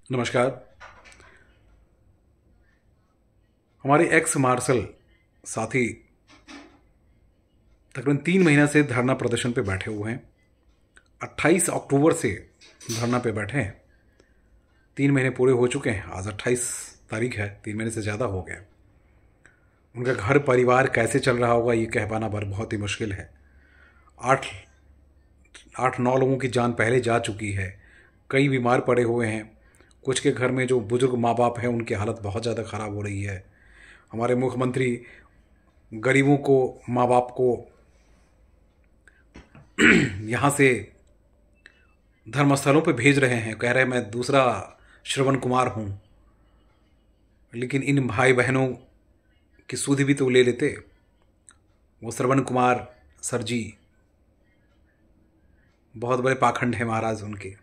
नमस्कार। हमारे x martial साथी तकरीबन 3 महीना से धरना प्रदर्शन पे बैठे हुए हैं। 28 अक्टूबर से धरना पे बैठे हैं। 3 महीने पूरे हो चुके हैं। आज 28 तारीख है। 3 महीने से ज़्यादा हो गया। उनका घर परिवार कैसे चल रहा होगा ये कह पाना बहुत ही मुश्किल है। आठ आठ 9 लोगों की जान पहले जा चुकी है। कई बीमार पड़े हुए हैं। कुछ के घर में जो बुजुर्ग माँ बाप हैं उनकी हालत बहुत ज़्यादा ख़राब हो रही है। हमारे मुख्यमंत्री गरीबों को, माँ बाप को यहाँ से धर्मस्थलों पे भेज रहे हैं। कह रहे हैं मैं दूसरा श्रवण कुमार हूँ। लेकिन इन भाई बहनों की सुधि भी तो ले लेते। वो श्रवण कुमार सर जी बहुत बड़े पाखंड हैं महाराज उनके।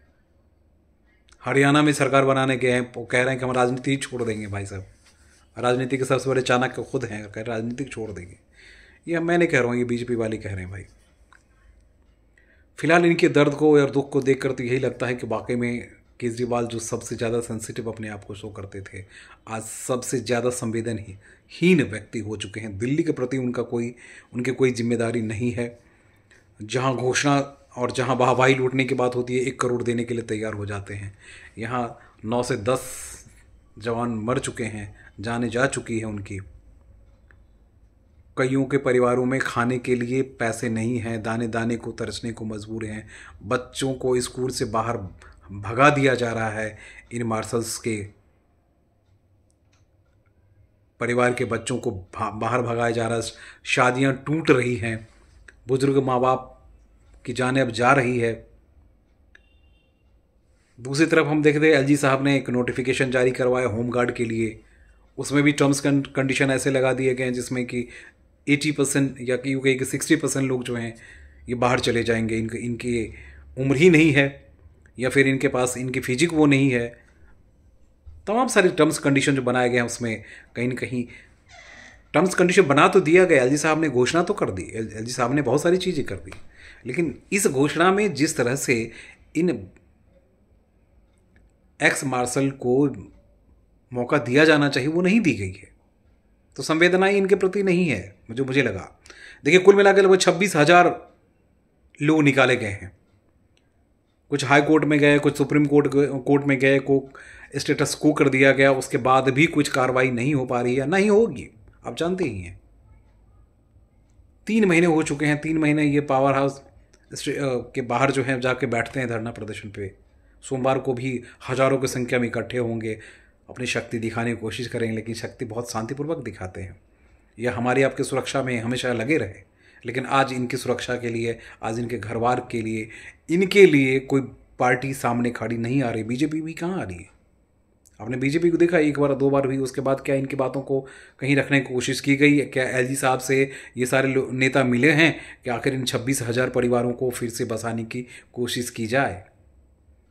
हरियाणा में सरकार बनाने गए हैं, वो कह रहे हैं कि हम राजनीति ही छोड़ देंगे। भाई साहब, राजनीति के सबसे बड़े चाणक्य खुद हैं, कह रहे राजनीति छोड़ देंगे। ये मैं नहीं कह रहा हूँ, ये बीजेपी वाले कह रहे हैं। भाई फिलहाल इनके दर्द को और दुख को देखकर तो यही लगता है कि वाकई में केजरीवाल जो सबसे ज़्यादा सेंसिटिव अपने आप को शो करते थे, आज सबसे ज़्यादा संवेदनहीन व्यक्ति हो चुके हैं। दिल्ली के प्रति उनके कोई जिम्मेदारी नहीं है। जहाँ घोषणा और जहाँ वाहवाही लूटने की बात होती है 1 करोड़ देने के लिए तैयार हो जाते हैं। यहाँ 9 से 10 जवान मर चुके हैं, जाने जा चुकी है उनकी। कईयों के परिवारों में खाने के लिए पैसे नहीं हैं, दाने दाने को तरसने को मजबूर हैं। बच्चों को स्कूल से बाहर भगा दिया जा रहा है। इन मार्शल्स के परिवार के बच्चों को बाहर भगाया जा रहा है। शादियां टूट रही हैं। बुजुर्ग माँ बाप की जानें अब जा रही है। दूसरी तरफ हम देखते हैं एलजी साहब ने एक नोटिफिकेशन जारी करवाया होमगार्ड के लिए। उसमें भी टर्म्स कंडीशन ऐसे लगा दिए गए हैं जिसमें कि 80% या कि यूँ कहिए कि 60% लोग जो हैं ये बाहर चले जाएंगे। इनकी उम्र ही नहीं है या फिर इनके पास इनकी फिजिक वो नहीं है। तमाम सारे टर्म्स कंडीशन जो बनाए गए हैं उसमें कहीं ना कहीं टर्म्स कंडीशन बना तो दिया गया। एलजी साहब ने घोषणा तो कर दी, एलजी साहब ने बहुत सारी चीज़ें कर दी, लेकिन इस घोषणा में जिस तरह से इन एक्स मार्शल को मौका दिया जाना चाहिए वो नहीं दी गई है। तो संवेदनाएं इनके प्रति नहीं है मुझे लगा। देखिए, कुल मिलाकर लगभग 26,000 लोग निकाले गए हैं। कुछ हाई कोर्ट में गए, कुछ सुप्रीम कोर्ट में गए, को स्टेटस को कर दिया गया। उसके बाद भी कुछ कार्रवाई नहीं हो पा रही है, नहीं होगी, आप जानते ही हैं। 3 महीने हो चुके हैं। 3 महीने ये पावर हाउस के बाहर जो है जाके बैठते हैं धरना प्रदर्शन पे। सोमवार को भी हजारों की संख्या में इकट्ठे होंगे, अपनी शक्ति दिखाने की कोशिश करेंगे, लेकिन शक्ति बहुत शांतिपूर्वक दिखाते हैं। यह हमारी आपकी सुरक्षा में हमेशा लगे रहे। लेकिन आज इनकी सुरक्षा के लिए, आज इनके घरवार के लिए, इनके लिए कोई पार्टी सामने खड़ी नहीं आ रही। बीजेपी भी कहाँ आ रही है? आपने बीजेपी को देखा, 1 बार 2 बार हुई, उसके बाद क्या इनकी बातों को कहीं रखने की कोशिश की गई? क्या एलजी साहब से ये सारे नेता मिले हैं कि आखिर इन 26,000 परिवारों को फिर से बसाने की कोशिश की जाए?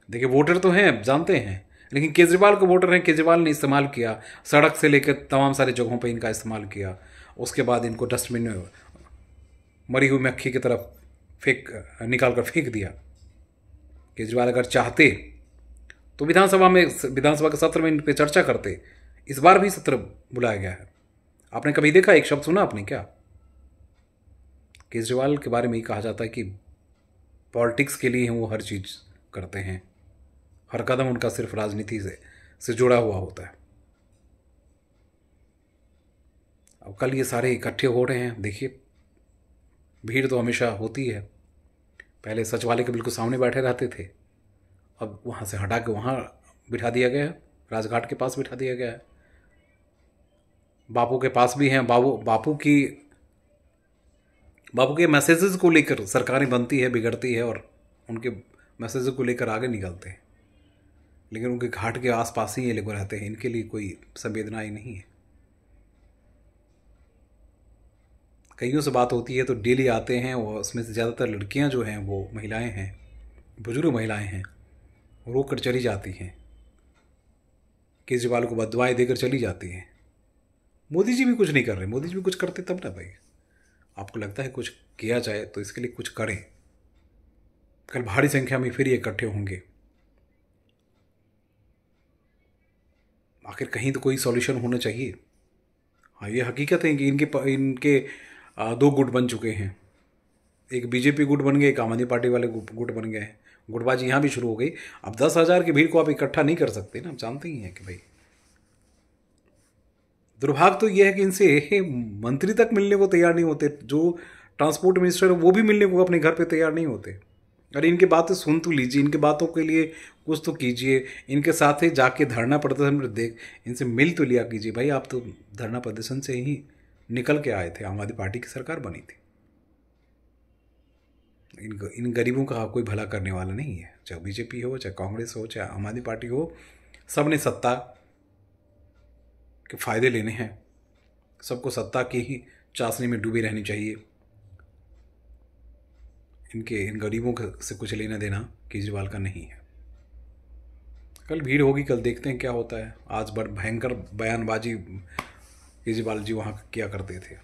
देखिए, वोटर तो हैं, जानते हैं, लेकिन केजरीवाल के वोटर हैं। केजरीवाल ने इस्तेमाल किया, सड़क से लेकर तमाम सारे जगहों पर इनका इस्तेमाल किया। उसके बाद इनको डस्टबिन में मरी हुई मक्खी की तरफ निकाल कर फेंक दिया। केजरीवाल अगर चाहते तो विधानसभा के सत्र में इन पर चर्चा करते। इस बार भी सत्र बुलाया गया है। आपने कभी देखा, एक शब्द सुना आपने क्या? केजरीवाल के बारे में ये कहा जाता है कि पॉलिटिक्स के लिए वो हर चीज़ करते हैं। हर कदम उनका सिर्फ राजनीति से जुड़ा हुआ होता है। अब कल ये सारे इकट्ठे हो रहे हैं। देखिए, भीड़ तो हमेशा होती है। पहले सचिवालय के बिल्कुल सामने बैठे रहते थे, अब वहाँ से हटा के वहाँ बिठा दिया गया है, राजघाट के पास बिठा दिया गया है। बापू के पास भी हैं। बापू के मैसेजेस को लेकर सरकारें बनती है, बिगड़ती है और उनके मैसेजेस को लेकर आगे निकलते हैं, लेकिन उनके घाट के आसपास ही ये लोग रहते हैं। इनके लिए कोई संवेदनाएं नहीं है। कईयों से बात होती है तो डेली आते हैं, और उसमें से ज़्यादातर लड़कियां जो हैं वो महिलाएं हैं, बुजुर्ग महिलाएं हैं, रो कर चली जाती हैं। केजरीवाल को बददुआएं देकर चली जाती हैं। मोदी जी भी कुछ नहीं कर रहे। मोदी जी भी कुछ करते तब ना भाई। आपको लगता है कुछ किया जाए तो इसके लिए कुछ करें। कल भारी संख्या में फिर ये इकट्ठे होंगे। आखिर कहीं तो कोई सॉल्यूशन होना चाहिए। हाँ, ये हकीकत है कि इनके दो गुट बन चुके हैं। एक बीजेपी गुट बन गए, एक आम आदमी पार्टी वाले गुट बन गए हैं। गुटबाजी यहाँ भी शुरू हो गई। अब 10,000 की भीड़ को आप इकट्ठा नहीं कर सकते ना, आप जानते ही हैं कि भाई। दुर्भाग्य तो ये है कि इनसे मंत्री तक मिलने को तैयार नहीं होते। जो ट्रांसपोर्ट मिनिस्टर है वो भी मिलने को अपने घर पे तैयार नहीं होते। अरे इनकी बातें सुन तो लीजिए, इनकी बातों के लिए कुछ तो कीजिए। इनके साथ ही जाके धरना प्रदर्शन में देख इनसे मिल तो लिया कीजिए भाई। आप तो धरना प्रदर्शन से ही निकल के आए थे, आम आदमी पार्टी की सरकार बनी थी। इन गरीबों का कोई भला करने वाला नहीं है, चाहे बीजेपी हो, चाहे कांग्रेस हो, चाहे आम आदमी पार्टी हो। सब ने सत्ता के फायदे लेने हैं। सबको सत्ता की ही चाशनी में डूबी रहनी चाहिए। इन गरीबों से कुछ लेना देना केजरीवाल का नहीं है। कल भीड़ होगी, कल देखते हैं क्या होता है। आज बड़ भयंकर बयानबाजी केजरीवाल जी वहाँ किया करते थे।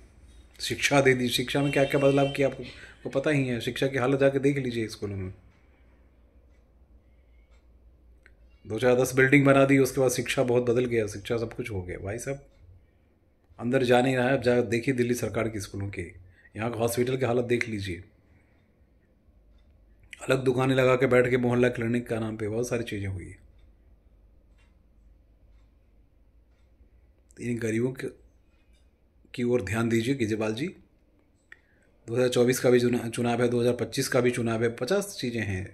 शिक्षा दे दी, शिक्षा में क्या क्या बदलाव किया आपको पता ही है। शिक्षा की हालत जाके देख लीजिए स्कूलों में। 2010 बिल्डिंग बना दी, उसके बाद शिक्षा बहुत बदल गया, शिक्षा सब कुछ हो गया भाई साहब। अंदर जा नहीं रहा है। अब जा देखिए दिल्ली सरकार के स्कूलों के, यहाँ का हॉस्पिटल की हालत देख लीजिए। अलग दुकानें लगा के बैठ के मोहल्ला क्लिनिक का नाम पे बहुत सारी चीज़ें हुई है। इन गरीबों की ओर ध्यान दीजिए केजरीवाल जी। 2024 का भी चुनाव है, 2025 का भी चुनाव है, 50 चीज़ें हैं।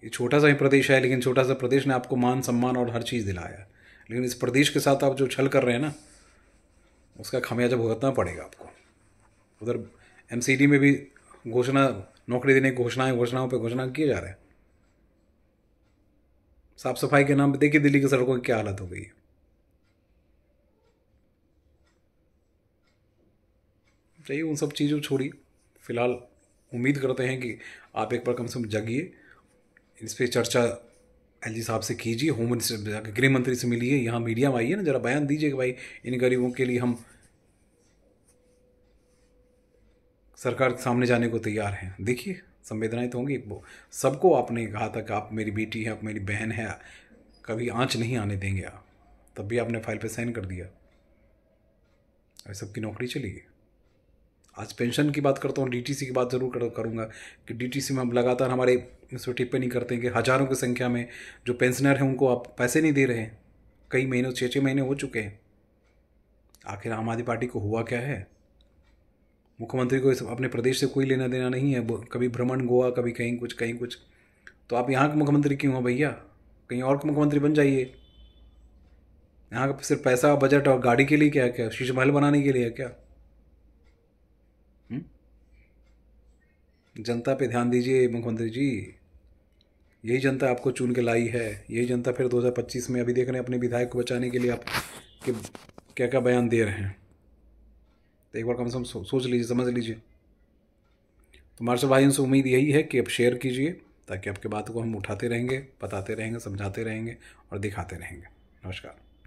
ये छोटा सा ही प्रदेश है, लेकिन छोटा सा प्रदेश ने आपको मान सम्मान और हर चीज़ दिलाया। लेकिन इस प्रदेश के साथ आप जो छल कर रहे हैं ना, उसका खामियाजा भुगतना पड़ेगा आपको। उधर एमसीडी में भी घोषणा, नौकरी देने की घोषणाओं पे घोषणा किए जा रहे हैं। साफ सफाई के नाम पे देखिए दिल्ली की सड़कों की क्या हालत हो गई है। चाहिए उन सब चीज़ों छोड़िए। फिलहाल उम्मीद करते हैं कि आप एक बार कम से कम जगिए, इस पर चर्चा एलजी साहब से कीजिए, होम मिनिस्टर जाकर गृह मंत्री से मिलिए, यहाँ मीडिया में आइए ना, जरा बयान दीजिए कि भाई इन गरीबों के लिए हम सरकार के सामने जाने को तैयार हैं। देखिए संवेदनाएं तो होंगी। सबको आपने कहा था कि आप मेरी बेटी है, आप मेरी बहन है, कभी आंच नहीं आने देंगे आप, तब भी आपने फाइल पे साइन कर दिया। और सबकी नौकरी चली गई। आज पेंशन की बात करता हूँ, डीटीसी की बात ज़रूर करूँगा कि डीटीसी में हम लगातार हमारे इस पर टिप्पणी करते हैं कि हज़ारों की संख्या में जो पेंशनर हैं उनको आप पैसे नहीं दे रहे हैं। कई महीनों, 6-6 महीने हो चुके हैं। आखिर आम आदमी पार्टी को हुआ क्या है? मुख्यमंत्री को अपने प्रदेश से कोई लेना देना नहीं है। कभी भ्रमण गोवा, कभी कहीं कुछ कहीं कुछ। तो आप यहाँ के मुख्यमंत्री क्यों हो भैया? कहीं और के मुख्यमंत्री बन जाइए। यहाँ का सिर्फ पैसा, बजट और गाड़ी के लिए क्या क्या, शीश महल बनाने के लिए है क्या? जनता पे ध्यान दीजिए मुख्यमंत्री जी। यही जनता आपको चुन के लाई है। यही जनता फिर 2025 में, अभी देख रहे हैं अपने विधायक को बचाने के लिए आप कि क्या क्या बयान दे रहे हैं। तो एक बार कम से कम सोच लीजिए, समझ लीजिए। तो मार्शल भाइयों से उम्मीद यही है कि आप शेयर कीजिए, ताकि आपके बातों को हम उठाते रहेंगे, बताते रहेंगे, समझाते रहेंगे और दिखाते रहेंगे। नमस्कार।